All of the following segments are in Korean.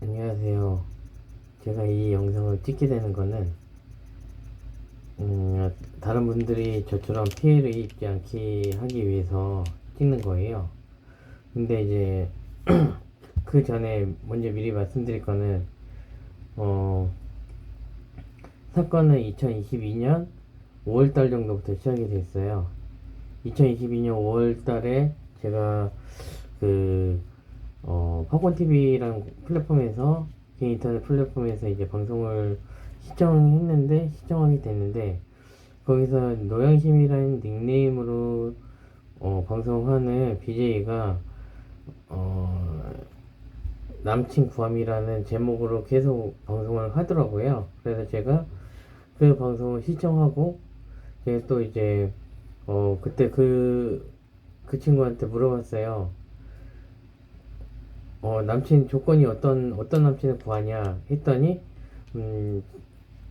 안녕하세요. 제가 이 영상을 찍게 되는 거는, 다른 분들이 저처럼 피해를 입지 않게 하기 위해서 찍는 거예요. 근데 이제, 그 전에 먼저 미리 말씀드릴 거는, 어, 사건은 2022년 5월달 정도부터 시작이 됐어요. 2022년 5월달에 제가 그 팝콘TV라는 플랫폼에서, 개인 인터넷 플랫폼에서 이제 방송을 시청하게 됐는데, 거기서 노양심이라는 닉네임으로 방송하는 BJ가 남친 구함이라는 제목으로 계속 방송을 하더라고요. 그래서 제가 그 방송을 시청하고, 제가 또 이제 그때 그 친구한테 물어봤어요. 남친 조건이 어떤 남친을 구하냐 했더니, 음,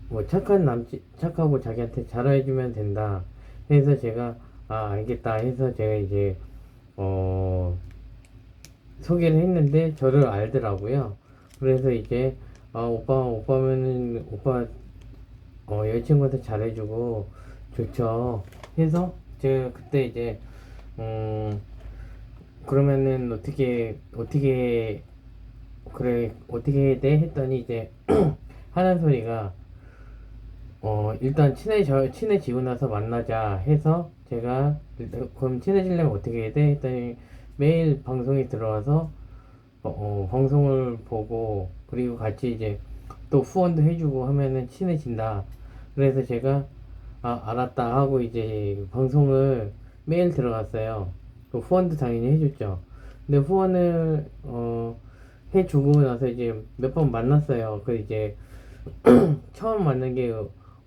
뭐 착하고 자기한테 잘해주면 된다 해서 제가, 알겠다 해서 제가 이제, 어, 소개를 했는데 저를 알더라고요. 그래서 이제, 오빠면은, 여자친구한테 잘해주고 좋죠 해서 제가 그때 이제, 음, 그러면은 어떻게 해야 돼 했더니 이제 하는 소리가, 일단 친해지고 나서 만나자 해서 제가 일단 그럼 친해지려면 어떻게 해야 돼 했더니, 매일 방송에 들어와서 방송을 보고 그리고 같이 이제 또 후원도 해주고 하면은 친해진다. 그래서 제가 알았다 하고 이제 방송을 매일 들어갔어요. 그 후원도 당연히 해줬죠. 근데 후원을 해주고 나서 이제 몇 번 만났어요. 그 이제 처음 만난 게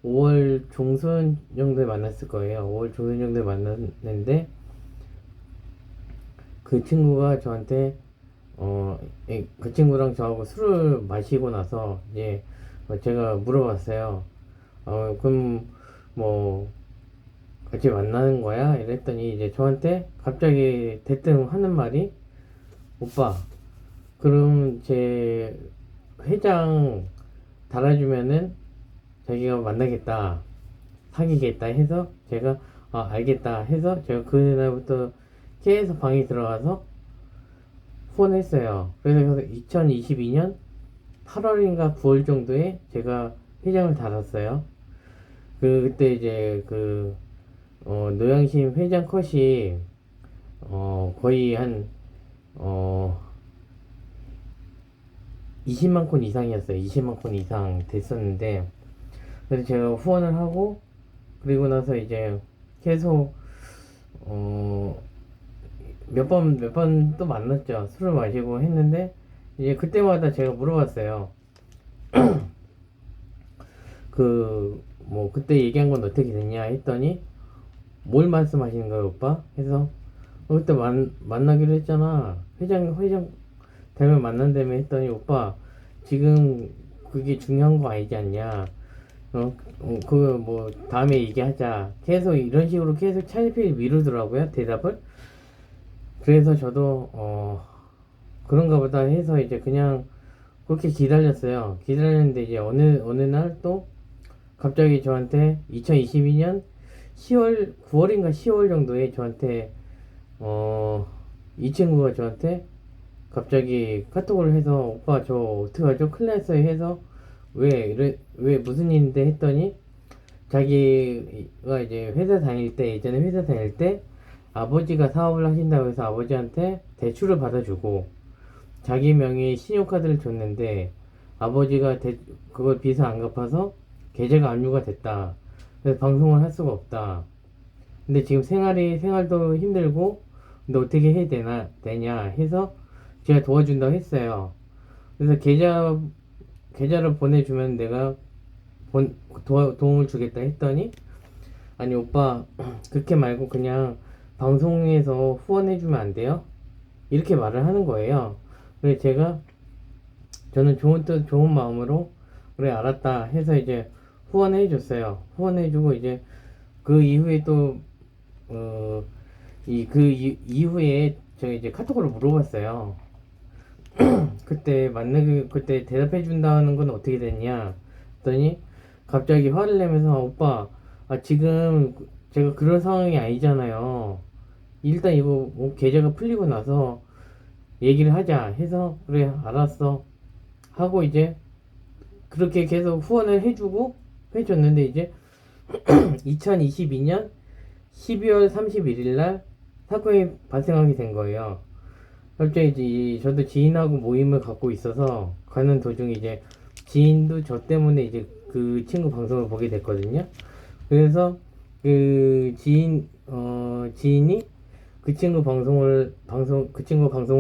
5월 중순 정도에 만났을 거예요. 5월 중순 정도에 만났는데, 그 친구가 저한테 그 친구랑 저하고 술을 마시고 나서 이제 제가 물어봤어요. 그럼 뭐 같이 만나는 거야? 이랬더니 이제 저한테 갑자기 대뜸 하는 말이, 오빠 그럼 제 회장 달아주면은 자기가 만나겠다, 사귀겠다 해서 제가, 알겠다 해서 제가 그날부터 계속 방에 들어가서 후원했어요. 그래서 2022년 8월인가 9월 정도에 제가 회장을 달았어요. 그때 이제 노양심 회장 컷이 거의 한 어, 20만 건 이상이었어요. 20만 건 이상 됐었는데, 그래서 제가 후원을 하고 그리고 나서 이제 계속 어, 몇 번 또 만났죠. 술을 마시고 했는데, 이제 그때마다 제가 물어봤어요. 그때 얘기한 건 어떻게 됐냐 했더니, 뭘 말씀하시는 거예요, 오빠? 해서, 그때 만나기로 했잖아. 회장 되면 만난다며 했더니, 오빠, 지금 그게 중요한 거 아니지 않냐. 다음에 얘기하자. 계속 이런 식으로 계속 차일피일 미루더라고요, 대답을. 그래서 저도, 그런가 보다 해서 이제 그냥 그렇게 기다렸어요. 기다렸는데 이제 어느 날 또 갑자기 저한테 2022년 9월인가 10월 정도에 저한테, 이 친구가 저한테 갑자기 카톡을 해서, 오빠 저 어떡하죠? 큰일 났어요 해서, 왜 무슨 일인데 했더니, 자기가 이제 예전에 회사 다닐 때 아버지가 사업을 하신다고 해서 아버지한테 대출을 받아주고 자기 명의의 신용카드를 줬는데, 아버지가 그걸 빚을 안 갚아서 계좌가 압류가 됐다. 그래서 방송을 할 수가 없다. 근데 지금 생활도 힘들고, 근데 어떻게 해야 되냐 해서 제가 도와준다고 했어요. 그래서 계좌를 보내주면 내가 도움을 주겠다 했더니, 아니 오빠, 그렇게 말고 그냥 방송에서 후원해주면 안 돼요? 이렇게 말을 하는 거예요. 그래서 저는 좋은 마음으로 그래 알았다 해서 이제 후원해줬어요. 후원해주고 이제 그 이후에 또 이후에 제가 이제 카톡으로 물어봤어요. 그때 만나기 그때 대답해 준다는 건 어떻게 됐냐 했더니 갑자기 화를 내면서 오빠 지금 제가 그런 상황이 아니잖아요. 일단 이거 뭐 계좌가 풀리고 나서 얘기를 하자 해서 그래 알았어 하고 이제 그렇게 계속 후원을 해주고 해줬는데 이제 2022년 12월 31일 날 사건이 발생하게 된 거예요. 갑자기 이제 저도 지인하고 모임을 갖고 있어서 가는 도중에 이제 지인도 저 때문에 이제 그 친구 방송을 보게 됐거든요. 그래서 그 지인이 그 친구 방송을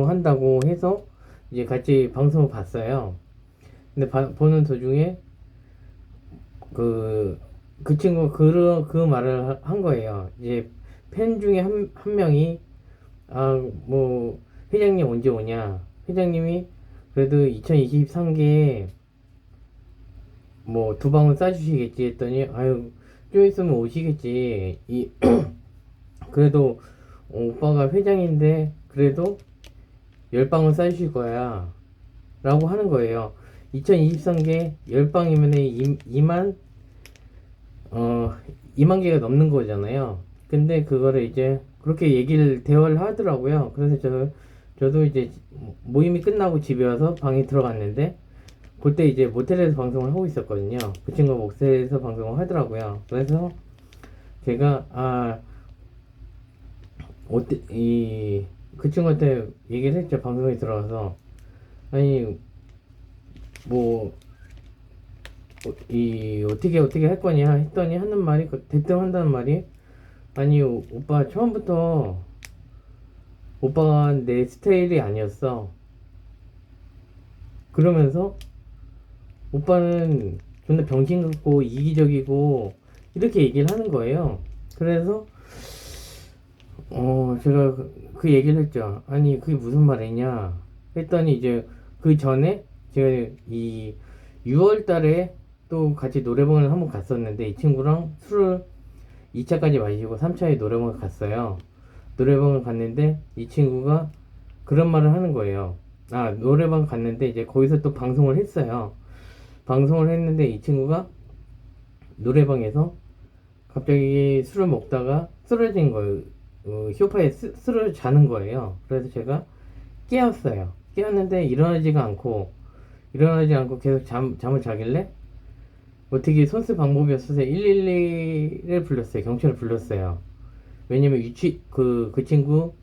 한다고 해서 이제 같이 방송을 봤어요. 근데 보는 도중에 그 친구 그 말을 한 거예요. 이제 팬 중에 한 명이 뭐 회장님 언제 오냐? 회장님이 그래도 2023개에 뭐 두 방울 싸주시겠지 했더니 아유 좀 있으면 오시겠지. 그래도 오빠가 회장인데 그래도 10방울 싸주실 거야 라고 하는 거예요. 2023개 10방이면 2만 개가 넘는 거잖아요. 근데 그거를 이제 그렇게 대화를 하더라고요. 그래서 저도 이제 모임이 끝나고 집에 와서 방에 들어갔는데 그때 이제 모텔에서 방송을 하고 있었거든요. 그 친구가 모텔에서 방송을 하더라고요. 그래서 제가 그 친구한테 얘기를 했죠. 방송에 들어가서 아니 뭐 어떻게 할 거냐 했더니 하는 말이 대뜸 한다는 말이 아니 오빠 처음부터 오빠가 내 스타일이 아니었어. 그러면서 오빠는 존나 병신 같고 이기적이고 이렇게 얘기를 하는 거예요. 그래서 제가 그 얘기를 했죠. 아니 그게 무슨 말이냐 했더니 이제 그 전에 제가 이 6월 달에 또 같이 노래방을 한번 갔었는데 이 친구랑 술을 2차까지 마시고 3차에 노래방을 갔어요. 노래방을 갔는데 이 친구가 그런 말을 하는 거예요. 노래방 갔는데 이제 거기서 또 방송을 했어요. 방송을 했는데 이 친구가 노래방에서 갑자기 술을 먹다가 쓰러진 거예요. 소파에 쓰러 자는 거예요. 그래서 제가 깨웠어요. 깨웠는데 일어나지 않고 계속 잠을 자길래 어떻게 손쓸 방법이 없어서 112를 불렀어요. 경찰을 불렀어요. 왜냐면 그 친구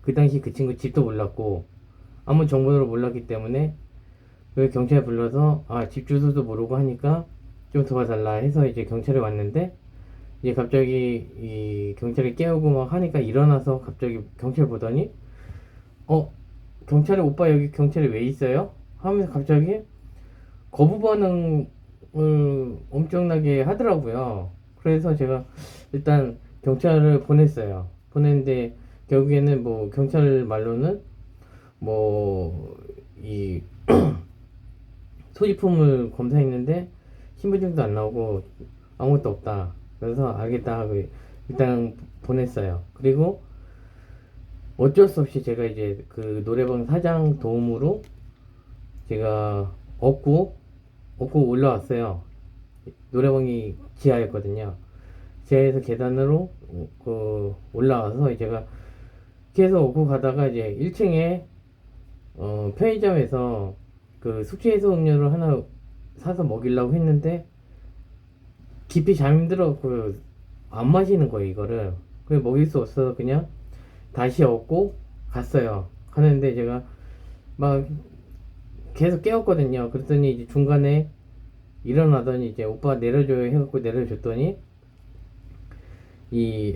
그 당시 그 친구 집도 몰랐고 아무 정보를 몰랐기 때문에 그 경찰 불러서 집 주소도 모르고 하니까 좀 도와달라 해서 이제 경찰이 왔는데 이제 갑자기 이 경찰이 깨우고 막 하니까 일어나서 갑자기 경찰 보더니 경찰이 오빠 여기 경찰이 왜 있어요? 하면서 갑자기 거부 반응을 엄청나게 하더라고요. 그래서 제가 일단 경찰을 보냈어요. 보냈는데 결국에는 뭐 경찰 말로는 뭐 이 소지품을 검사했는데 신분증도 안 나오고 아무것도 없다. 그래서 알겠다 하고 일단 보냈어요. 그리고 어쩔 수 없이 제가 이제 그 노래방 사장 도움으로 제가 얻고 올라왔어요. 노래방이 지하였거든요. 지하에서 계단으로 올라와서 제가 계속 얻고 가다가 이제 1층에 편의점에서 그 숙취 해소 음료를 하나 사서 먹이려고 했는데 깊이 잠이 들어갖고 안 마시는 거예요 이거를. 그래 먹일 수 없어서 그냥 다시 얻고 갔어요. 가는데 제가 막 계속 깨웠거든요. 그랬더니 이제 중간에 일어나더니 이제 오빠 내려줘요 해갖고 내려줬더니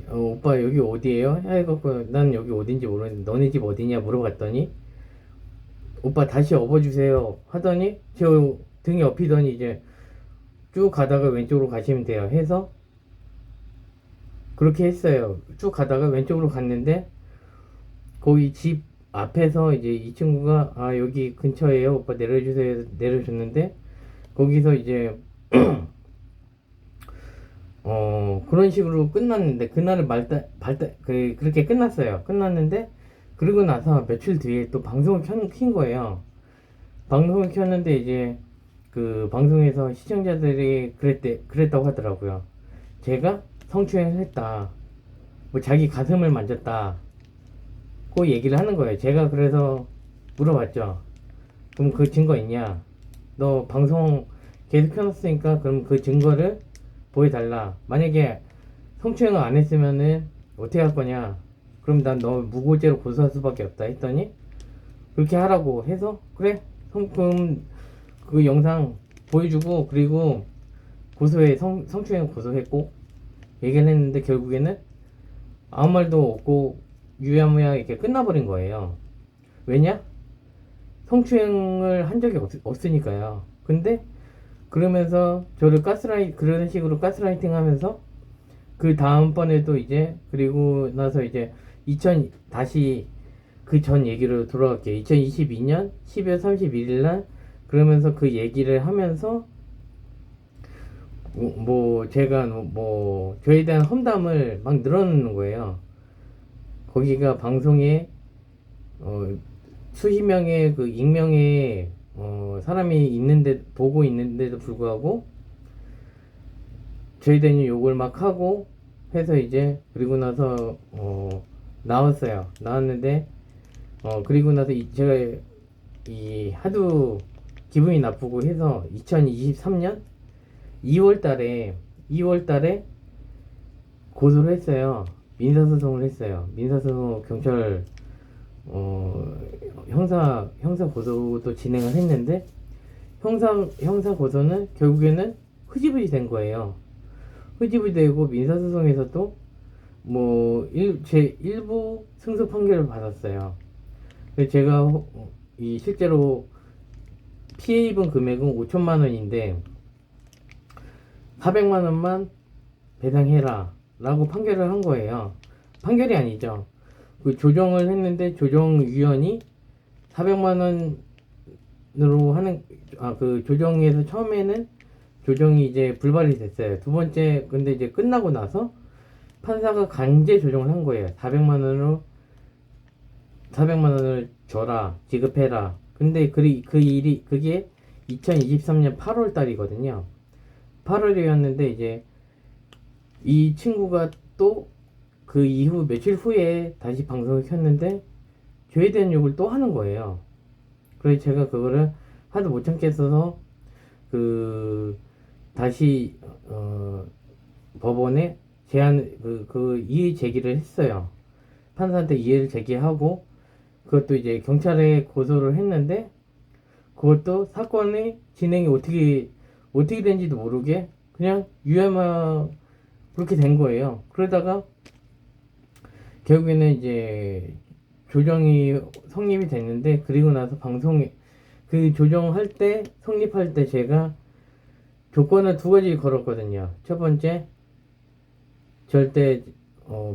오빠 여기 어디에요? 해갖고 난 여기 어딘지 모르는데 너네 집 어디냐 물어봤더니 오빠 다시 업어주세요 하더니 저 등이 업히더니 이제 쭉 가다가 왼쪽으로 가시면 돼요 해서 그렇게 했어요. 쭉 가다가 왼쪽으로 갔는데 거기 집 앞에서 이제 이 친구가 여기 근처에요 오빠 내려주세요 내려줬는데 거기서 이제 그런 식으로 끝났는데 그날은 그렇게 끝났어요. 끝났는데 그러고 나서 며칠 뒤에 또 방송을 킨 거예요. 방송을 켰는데 이제 그 방송에서 시청자들이 그랬다고 하더라고요. 제가 성추행을 했다. 뭐 자기 가슴을 만졌다. 고 얘기를 하는 거예요. 제가 그래서 물어봤죠. 그럼 그 증거 있냐? 너 방송 계속 켜놨으니까 그럼 그 증거를 보여달라. 만약에 성추행을 안 했으면은 어떻게 할 거냐? 그럼 난 너 무고죄로 고소할 수밖에 없다 했더니 그렇게 하라고 해서 그래 그럼 그 영상 보여주고 그리고 성추행 고소했고 얘기를 했는데 결국에는 아무 말도 없고 유야무야 이렇게 끝나버린 거예요. 왜냐? 성추행을 한 적이 없으니까요. 근데 그러면서 저를 그런 식으로 가스라이팅 하면서 그 다음번에도 이제 그리고 나서 이제 다시 그 전 얘기로 돌아갈게요. 2022년 12월 31일 날 그러면서 그 얘기를 하면서 뭐 제가 뭐 저에 대한 험담을 막 늘어놓는 거예요. 거기가 방송에 수십 명의 그 익명의 사람이 있는데 보고 있는데도 불구하고 저에 대한 욕을 막 하고 해서 이제 그리고 나서 나왔어요. 나왔는데 그리고 나서 제가 이 하도 기분이 나쁘고 해서 2023년 2월 달에 고소를 했어요. 민사소송을 했어요. 민사소송 경찰 형사 고소도 진행을 했는데 형사 고소는 결국에는 흐지부지 된 거예요. 흐지부지 되고 민사소송에서도 제 일부 승소 판결을 받았어요. 그래서 제가 실제로 피해 입은 금액은 5천만 원인데 400만 원만 배상해라 라고 판결을 한 거예요. 판결이 아니죠. 그 조정을 했는데 조정위원이 400만 원으로 그 조정에서 처음에는 조정이 이제 불발이 됐어요. 두 번째 근데 이제 끝나고 나서 판사가 강제 조정을 한 거예요. 400만 원을 줘라, 지급해라. 근데 그게 2023년 8월 달이거든요. 8월이었는데 이제 이 친구가 또 그 이후 며칠 후에 다시 방송을 켰는데 죄에 대한 욕을 또 하는 거예요. 그래서 제가 그거를 하도 못 참겠어서 다시 법원에 이의 제기를 했어요. 판사한테 이의를 제기하고 그것도 이제 경찰에 고소를 했는데 그것도 사건의 진행이 어떻게 된지도 모르게 그냥 유야마 그렇게 된 거예요. 그러다가 결국에는 이제 조정이 성립이 됐는데 그리고 나서 그 조정할 때 성립할 때 제가 조건을 두 가지 걸었거든요. 첫 번째 절대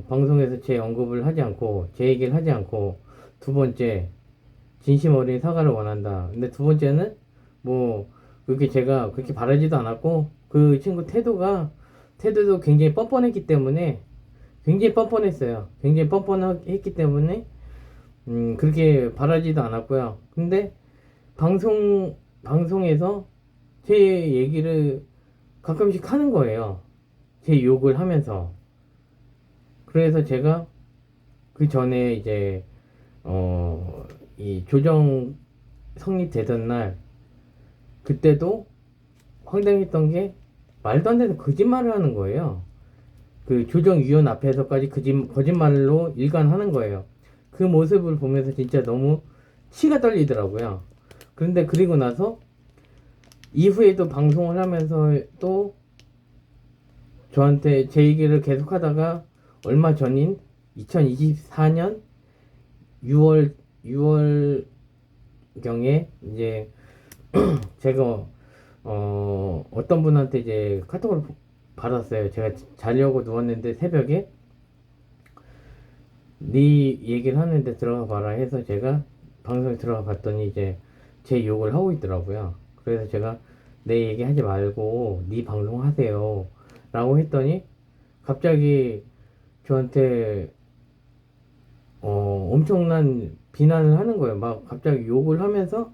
방송에서 제 언급을 하지 않고 제 얘기를 하지 않고 두 번째 진심 어린 사과를 원한다. 근데 두 번째는 그렇게 제가 그렇게 바라지도 않았고 그 친구 태도도 굉장히 뻔뻔했기 때문에 굉장히 뻔뻔했어요. 굉장히 뻔뻔했기 때문에 그렇게 바라지도 않았고요. 근데 방송에서 제 얘기를 가끔씩 하는 거예요. 제 욕을 하면서. 그래서 제가 그 전에 이제 이 조정 성립되던 날 그때도 황당했던 게 말도 안 되는 거짓말을 하는 거예요. 그 조정위원 앞에서까지 거짓말로 일관하는 거예요. 그 모습을 보면서 진짜 너무 치가 떨리더라고요. 그런데 그리고 나서 이후에도 방송을 하면서 또 저한테 제 얘기를 계속 하다가 얼마 전인 2024년 6월 경에 이제 제가 어떤 분한테 이제 카톡을 받았어요. 제가 자려고 누웠는데 새벽에 네 얘기를 하는데 들어가 봐라 해서 제가 방송에 들어가 봤더니 이제 제 욕을 하고 있더라고요. 그래서 제가 내 얘기 하지 말고 네 방송 하세요 라고 했더니 갑자기 저한테 엄청난 비난을 하는 거예요. 막 갑자기 욕을 하면서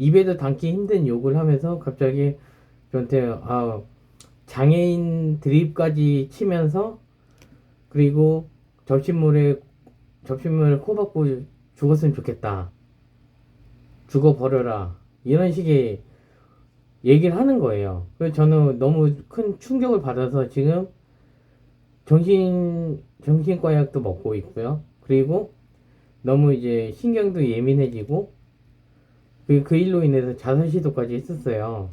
입에도 담기 힘든 욕을 하면서 갑자기 저한테 장애인 드립까지 치면서, 그리고 접신물에 코 박고 죽었으면 좋겠다, 죽어버려라, 이런 식의 얘기를 하는 거예요. 그래서 저는 너무 큰 충격을 받아서 지금 정신과 약도 먹고 있고요. 그리고 너무 이제 신경도 예민해지고, 그 일로 인해서 자살 시도까지 했었어요.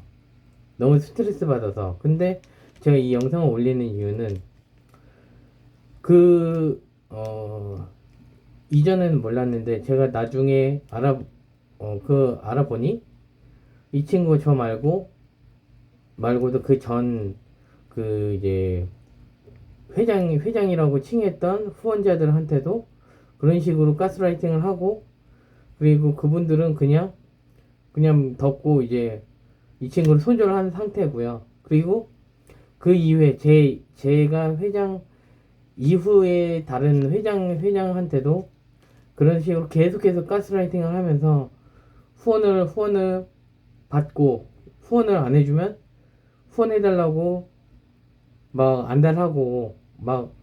너무 스트레스 받아서. 근데 제가 이 영상을 올리는 이유는, 그, 이전에는 몰랐는데, 제가 나중에 알아보니, 이 친구 저 말고도 이제, 회장이라고 칭했던 후원자들한테도 그런 식으로 가스라이팅을 하고, 그리고 그분들은 그냥 덮고 이제 이 친구를 손절한 상태고요. 그리고 그 이후에 제가 회장 이후에 다른 회장한테도 그런 식으로 계속해서 가스라이팅을 하면서 후원을 받고, 후원을 안 해주면 후원해달라고 막 안달하고 막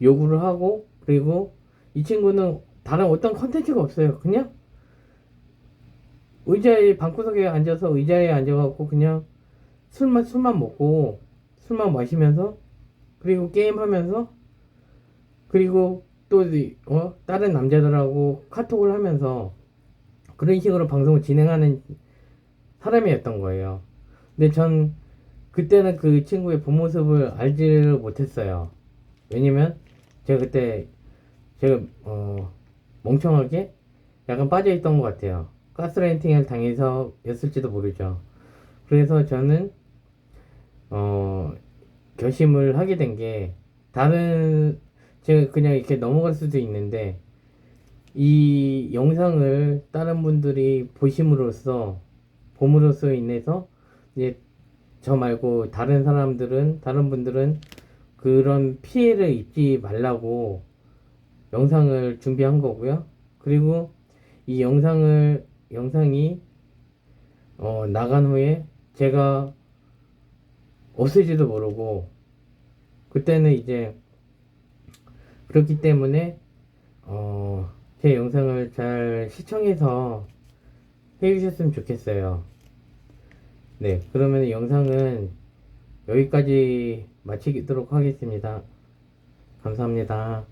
요구를 하고, 그리고 이 친구는 다른 어떤 컨텐츠가 없어요. 그냥 방구석에 앉아서 의자에 앉아갖고 그냥 술만 먹고, 술만 마시면서, 그리고 게임하면서, 그리고 또 다른 남자들하고 카톡을 하면서 그런 식으로 방송을 진행하는 사람이었던 거예요. 근데 전 그때는 그 친구의 본 모습을 알지를 못했어요. 왜냐면 제가 그때 제가 멍청하게 약간 빠져있던 것 같아요. 가스라이팅을 당해서였을지도 모르죠. 그래서 저는 결심을 하게 된 게, 제가 그냥 이렇게 넘어갈 수도 있는데, 이 영상을 다른 분들이 봄으로써 인해서, 이제 저 말고 다른 분들은 그런 피해를 입지 말라고 영상을 준비한 거고요. 그리고 이 영상이 나간 후에 제가 없을지도 모르고, 그때는 이제, 그렇기 때문에 제 영상을 잘 시청해서 해주셨으면 좋겠어요. 네, 그러면 영상은 여기까지 마치도록 하겠습니다. 감사합니다.